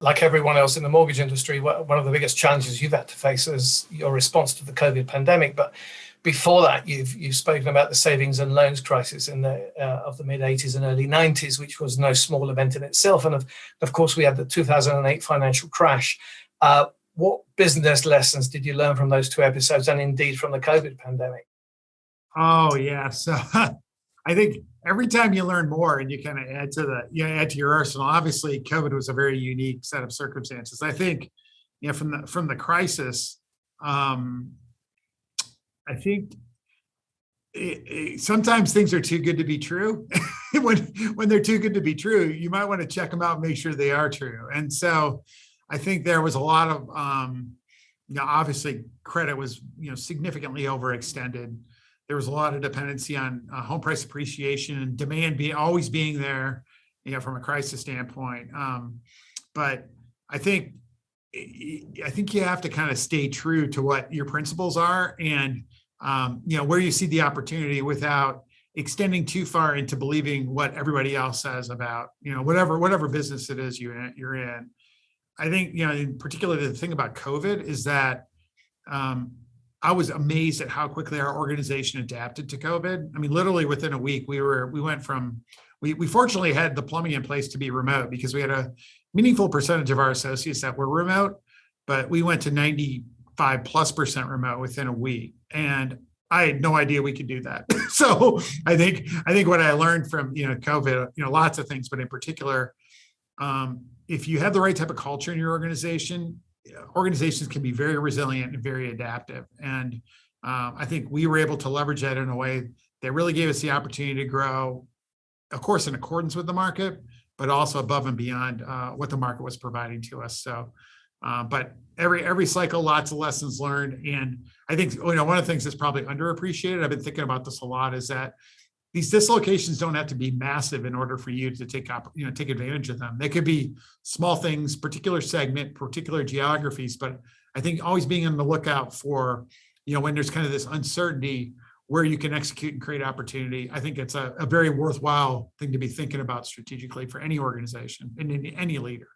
like everyone else in the mortgage industry, one of the biggest challenges you've had to face is your response to the COVID pandemic. But before that, you've spoken about the savings and loans crisis in the of the mid 80s and early 90s, which was no small event in itself. And of course, we had the 2008 financial crash. What business lessons did you learn from those two episodes, and indeed from the COVID pandemic? Oh yeah. So I think every time you learn more and you kind of add to your arsenal. Obviously, COVID was a very unique set of circumstances. I think, from the crisis, I think sometimes things are too good to be true. when they're too good to be true, you might want to check them out and make sure they are true. And so I think there was a lot of, obviously credit was, significantly overextended. There was a lot of dependency on home price appreciation and demand always being there, from a crisis standpoint. But I think you have to kind of stay true to what your principles are, and where you see the opportunity without extending too far into believing what everybody else says about, whatever business it is you're in. I think, in particular, the thing about COVID is that I was amazed at how quickly our organization adapted to COVID. I mean, literally within a week, we fortunately had the plumbing in place to be remote, because we had a meaningful percentage of our associates that were remote, but we went to 95+% remote within a week. And I had no idea we could do that. So I think what I learned from, COVID, lots of things, but in particular, if you have the right type of culture in your organization, organizations can be very resilient and very adaptive. And I think we were able to leverage that in a way that really gave us the opportunity to grow, of course, in accordance with the market, but also above and beyond what the market was providing to us. So, but every cycle, lots of lessons learned. And I think, one of the things that's probably underappreciated, I've been thinking about this a lot, is that these dislocations don't have to be massive in order for you to take advantage of them. They could be small things, particular segment, particular geographies, but I think always being on the lookout for, when there's kind of this uncertainty, where you can execute and create opportunity. I think it's a very worthwhile thing to be thinking about strategically for any organization and any leader.